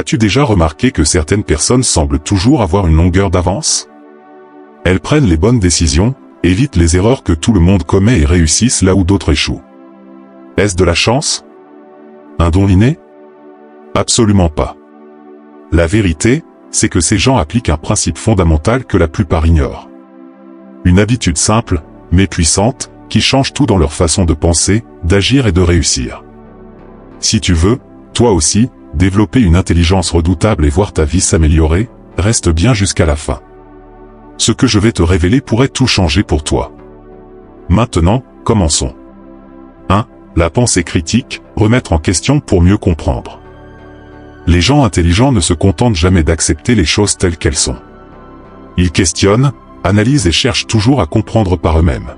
As-tu déjà remarqué que certaines personnes semblent toujours avoir une longueur d'avance? Elles prennent les bonnes décisions, évitent les erreurs que tout le monde commet et réussissent là où d'autres échouent. Est-ce de la chance? Un don inné? Absolument pas. La vérité, c'est que ces gens appliquent un principe fondamental que la plupart ignorent. Une habitude simple, mais puissante, qui change tout dans leur façon de penser, d'agir et de réussir. Si tu veux, toi aussi, développer une intelligence redoutable et voir ta vie s'améliorer, reste bien jusqu'à la fin. Ce que je vais te révéler pourrait tout changer pour toi. Maintenant, commençons. 1. La pensée critique, remettre en question pour mieux comprendre. Les gens intelligents ne se contentent jamais d'accepter les choses telles qu'elles sont. Ils questionnent, analysent et cherchent toujours à comprendre par eux-mêmes.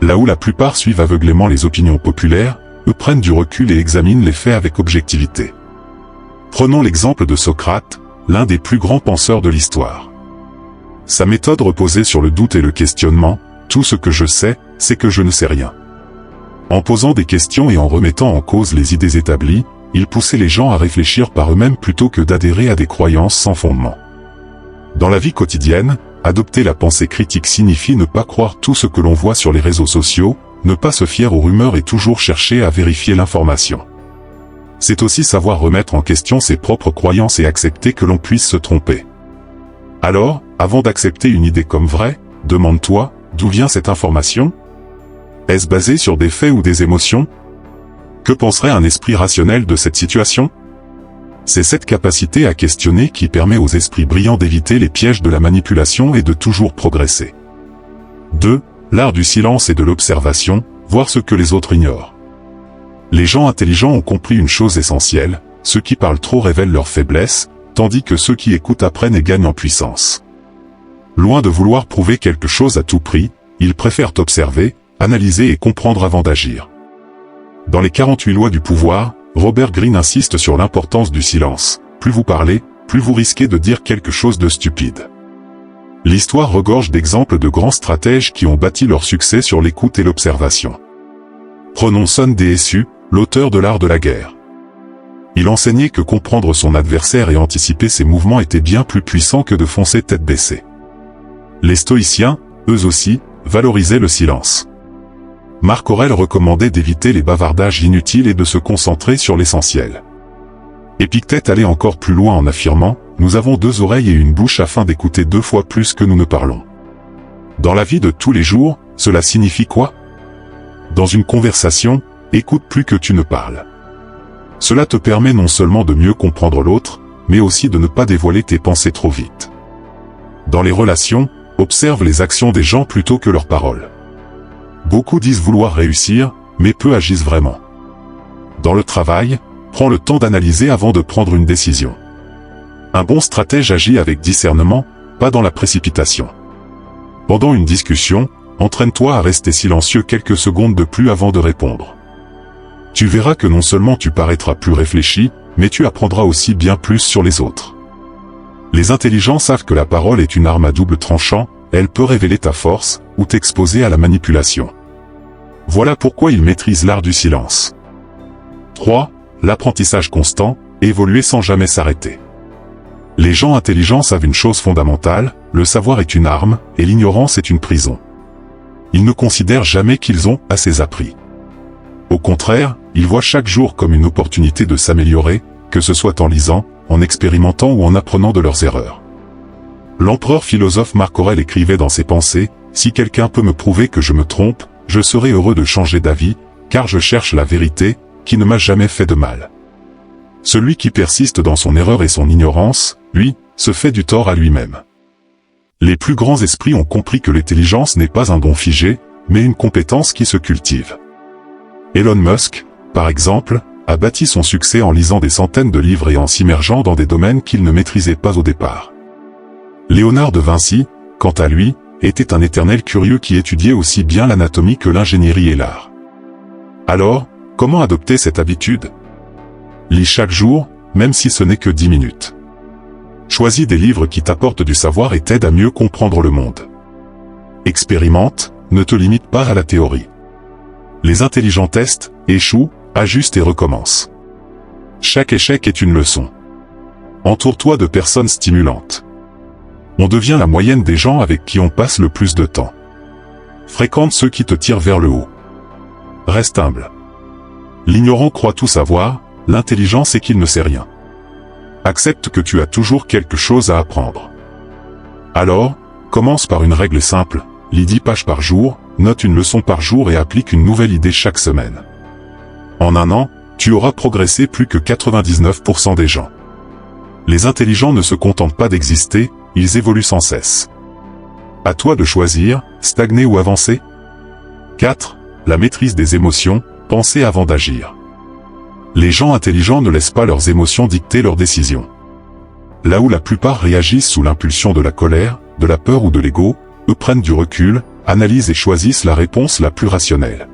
Là où la plupart suivent aveuglément les opinions populaires, eux prennent du recul et examinent les faits avec objectivité. Prenons l'exemple de Socrate, l'un des plus grands penseurs de l'histoire. Sa méthode reposait sur le doute et le questionnement. Tout ce que je sais, c'est que je ne sais rien. En posant des questions et en remettant en cause les idées établies, il poussait les gens à réfléchir par eux-mêmes plutôt que d'adhérer à des croyances sans fondement. Dans la vie quotidienne, adopter la pensée critique signifie ne pas croire tout ce que l'on voit sur les réseaux sociaux, ne pas se fier aux rumeurs et toujours chercher à vérifier l'information. C'est aussi savoir remettre en question ses propres croyances et accepter que l'on puisse se tromper. Alors, avant d'accepter une idée comme vraie, demande-toi, d'où vient cette information? Est-ce basé sur des faits ou des émotions? Que penserait un esprit rationnel de cette situation? C'est cette capacité à questionner qui permet aux esprits brillants d'éviter les pièges de la manipulation et de toujours progresser. 2. L'art du silence et de l'observation, voir ce que les autres ignorent. Les gens intelligents ont compris une chose essentielle, ceux qui parlent trop révèlent leurs faiblesses, tandis que ceux qui écoutent apprennent et gagnent en puissance. Loin de vouloir prouver quelque chose à tout prix, ils préfèrent observer, analyser et comprendre avant d'agir. Dans les 48 lois du pouvoir, Robert Greene insiste sur l'importance du silence. Plus vous parlez, plus vous risquez de dire quelque chose de stupide. L'histoire regorge d'exemples de grands stratèges qui ont bâti leur succès sur l'écoute et l'observation. Prenons Sun Tzu, l'auteur de l'art de la guerre. Il enseignait que comprendre son adversaire et anticiper ses mouvements était bien plus puissant que de foncer tête baissée. Les stoïciens, eux aussi, valorisaient le silence. Marc Aurèle recommandait d'éviter les bavardages inutiles et de se concentrer sur l'essentiel. Épictète allait encore plus loin en affirmant « Nous avons 2 oreilles et une bouche afin d'écouter 2 fois plus que nous ne parlons ». Dans la vie de tous les jours, cela signifie quoi? Dans une conversation, écoute plus que tu ne parles. Cela te permet non seulement de mieux comprendre l'autre, mais aussi de ne pas dévoiler tes pensées trop vite. Dans les relations, observe les actions des gens plutôt que leurs paroles. Beaucoup disent vouloir réussir, mais peu agissent vraiment. Dans le travail, prends le temps d'analyser avant de prendre une décision. Un bon stratège agit avec discernement, pas dans la précipitation. Pendant une discussion, entraîne-toi à rester silencieux quelques secondes de plus avant de répondre. Tu verras que non seulement tu paraîtras plus réfléchi, mais tu apprendras aussi bien plus sur les autres. Les intelligents savent que la parole est une arme à double tranchant, elle peut révéler ta force, ou t'exposer à la manipulation. Voilà pourquoi ils maîtrisent l'art du silence. 3. L'apprentissage constant, évoluer sans jamais s'arrêter. Les gens intelligents savent une chose fondamentale, le savoir est une arme, et l'ignorance est une prison. Ils ne considèrent jamais qu'ils ont assez appris. Au contraire, ils voient chaque jour comme une opportunité de s'améliorer, que ce soit en lisant, en expérimentant ou en apprenant de leurs erreurs. L'empereur philosophe Marc Aurèle écrivait dans ses pensées « Si quelqu'un peut me prouver que je me trompe, je serai heureux de changer d'avis, car je cherche la vérité, qui ne m'a jamais fait de mal. » Celui qui persiste dans son erreur et son ignorance, lui, se fait du tort à lui-même. Les plus grands esprits ont compris que l'intelligence n'est pas un don figé, mais une compétence qui se cultive. Elon Musk, par exemple, a bâti son succès en lisant des centaines de livres et en s'immergeant dans des domaines qu'il ne maîtrisait pas au départ. Léonard de Vinci, quant à lui, était un éternel curieux qui étudiait aussi bien l'anatomie que l'ingénierie et l'art. Alors, comment adopter cette habitude? Lis chaque jour, même si ce n'est que 10 minutes. Choisis des livres qui t'apportent du savoir et t'aident à mieux comprendre le monde. Expérimente, ne te limite pas à la théorie. Les intelligents testent, échouent, ajustent et recommencent. Chaque échec est une leçon. Entoure-toi de personnes stimulantes. On devient la moyenne des gens avec qui on passe le plus de temps. Fréquente ceux qui te tirent vers le haut. Reste humble. L'ignorant croit tout savoir, l'intelligent sait qu'il ne sait rien. Accepte que tu as toujours quelque chose à apprendre. Alors, commence par une règle simple, lis 10 pages par jour, note une leçon par jour et applique une nouvelle idée chaque semaine. En un an, tu auras progressé plus que 99% des gens. Les intelligents ne se contentent pas d'exister, ils évoluent sans cesse. À toi de choisir, stagner ou avancer. 4. La maîtrise des émotions, penser avant d'agir. Les gens intelligents ne laissent pas leurs émotions dicter leurs décisions. Là où la plupart réagissent sous l'impulsion de la colère, de la peur ou de l'ego, eux prennent du recul, analysent et choisissent la réponse la plus rationnelle.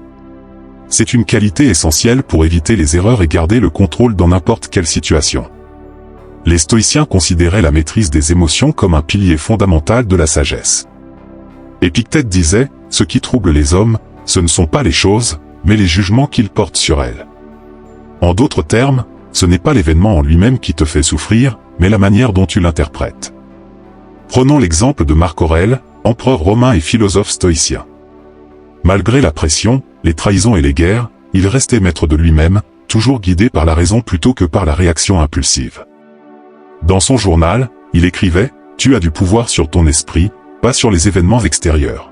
C'est une qualité essentielle pour éviter les erreurs et garder le contrôle dans n'importe quelle situation. Les stoïciens considéraient la maîtrise des émotions comme un pilier fondamental de la sagesse. Épictète disait, ce qui trouble les hommes, ce ne sont pas les choses, mais les jugements qu'ils portent sur elles. En d'autres termes, ce n'est pas l'événement en lui-même qui te fait souffrir, mais la manière dont tu l'interprètes. Prenons l'exemple de Marc Aurèle, empereur romain et philosophe stoïcien. Malgré la pression, les trahisons et les guerres, il restait maître de lui-même, toujours guidé par la raison plutôt que par la réaction impulsive. Dans son journal, il écrivait « Tu as du pouvoir sur ton esprit, pas sur les événements extérieurs.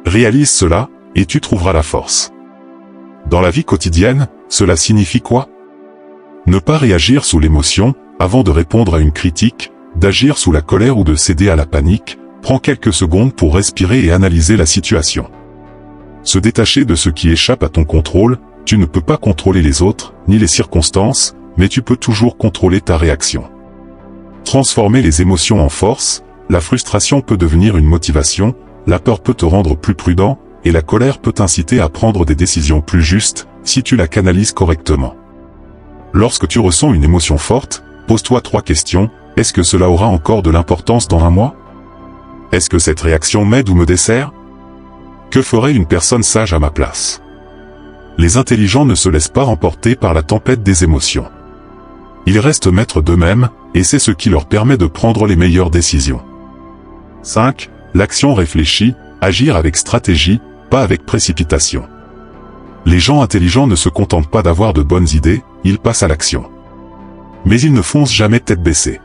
Réalise cela, et tu trouveras la force. » Dans la vie quotidienne, cela signifie quoi? Ne pas réagir sous l'émotion, avant de répondre à une critique, d'agir sous la colère ou de céder à la panique, prends quelques secondes pour respirer et analyser la situation. Se détacher de ce qui échappe à ton contrôle, tu ne peux pas contrôler les autres, ni les circonstances, mais tu peux toujours contrôler ta réaction. Transformer les émotions en force, la frustration peut devenir une motivation, la peur peut te rendre plus prudent, et la colère peut t'inciter à prendre des décisions plus justes, si tu la canalises correctement. Lorsque tu ressens une émotion forte, pose-toi 3 questions. Est-ce que cela aura encore de l'importance dans un mois? Est-ce que cette réaction m'aide ou me dessert? Que ferait une personne sage à ma place? Les intelligents ne se laissent pas emporter par la tempête des émotions. Ils restent maîtres d'eux-mêmes, et c'est ce qui leur permet de prendre les meilleures décisions. 5. L'action réfléchie, agir avec stratégie, pas avec précipitation. Les gens intelligents ne se contentent pas d'avoir de bonnes idées, ils passent à l'action. Mais ils ne foncent jamais tête baissée.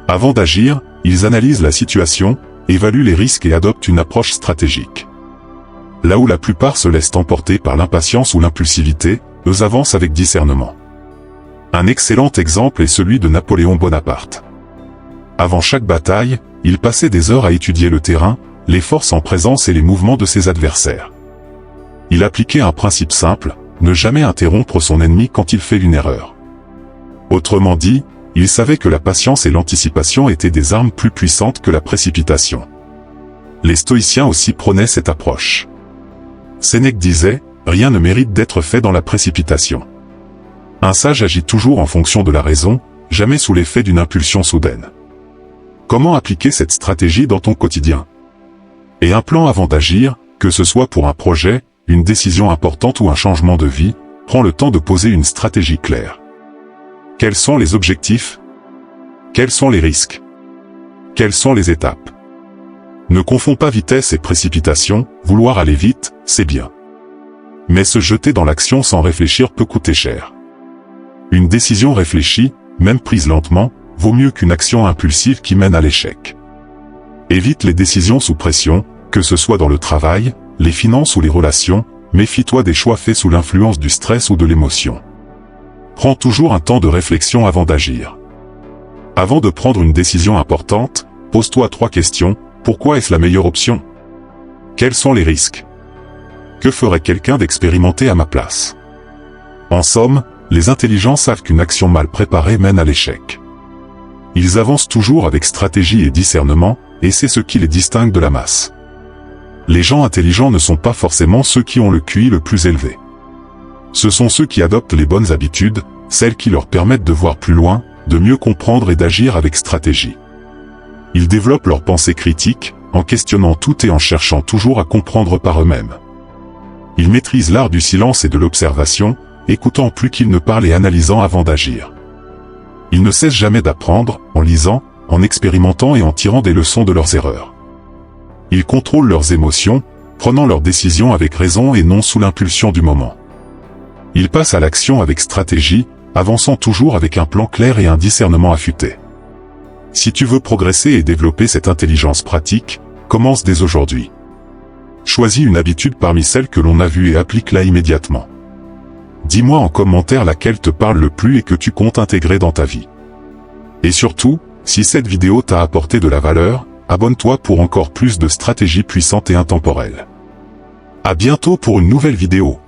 Avant d'agir, ils analysent la situation, évaluent les risques et adoptent une approche stratégique. Là où la plupart se laissent emporter par l'impatience ou l'impulsivité, eux avancent avec discernement. Un excellent exemple est celui de Napoléon Bonaparte. Avant chaque bataille, il passait des heures à étudier le terrain, les forces en présence et les mouvements de ses adversaires. Il appliquait un principe simple, ne jamais interrompre son ennemi quand il fait une erreur. Autrement dit, il savait que la patience et l'anticipation étaient des armes plus puissantes que la précipitation. Les stoïciens aussi prenaient cette approche. Sénèque disait, rien ne mérite d'être fait dans la précipitation. Un sage agit toujours en fonction de la raison, jamais sous l'effet d'une impulsion soudaine. Comment appliquer cette stratégie dans ton quotidien? Et un plan avant d'agir, que ce soit pour un projet, une décision importante ou un changement de vie, prends le temps de poser une stratégie claire. Quels sont les objectifs? Quels sont les risques? Quelles sont les étapes? Ne confonds pas vitesse et précipitation, vouloir aller vite, c'est bien. Mais se jeter dans l'action sans réfléchir peut coûter cher. Une décision réfléchie, même prise lentement, vaut mieux qu'une action impulsive qui mène à l'échec. Évite les décisions sous pression, que ce soit dans le travail, les finances ou les relations, méfie-toi des choix faits sous l'influence du stress ou de l'émotion. Prends toujours un temps de réflexion avant d'agir. Avant de prendre une décision importante, pose-toi 3 questions. Pourquoi est-ce la meilleure option? Quels sont les risques? Que ferait quelqu'un d'expérimenté à ma place? En somme, les intelligents savent qu'une action mal préparée mène à l'échec. Ils avancent toujours avec stratégie et discernement, et c'est ce qui les distingue de la masse. Les gens intelligents ne sont pas forcément ceux qui ont le QI le plus élevé. Ce sont ceux qui adoptent les bonnes habitudes, celles qui leur permettent de voir plus loin, de mieux comprendre et d'agir avec stratégie. Ils développent leur pensée critique, en questionnant tout et en cherchant toujours à comprendre par eux-mêmes. Ils maîtrisent l'art du silence et de l'observation, écoutant plus qu'ils ne parlent et analysant avant d'agir. Ils ne cessent jamais d'apprendre, en lisant, en expérimentant et en tirant des leçons de leurs erreurs. Ils contrôlent leurs émotions, prenant leurs décisions avec raison et non sous l'impulsion du moment. Ils passent à l'action avec stratégie, avançant toujours avec un plan clair et un discernement affûté. Si tu veux progresser et développer cette intelligence pratique, commence dès aujourd'hui. Choisis une habitude parmi celles que l'on a vues et applique-la immédiatement. Dis-moi en commentaire laquelle te parle le plus et que tu comptes intégrer dans ta vie. Et surtout, si cette vidéo t'a apporté de la valeur, abonne-toi pour encore plus de stratégies puissantes et intemporelles. À bientôt pour une nouvelle vidéo.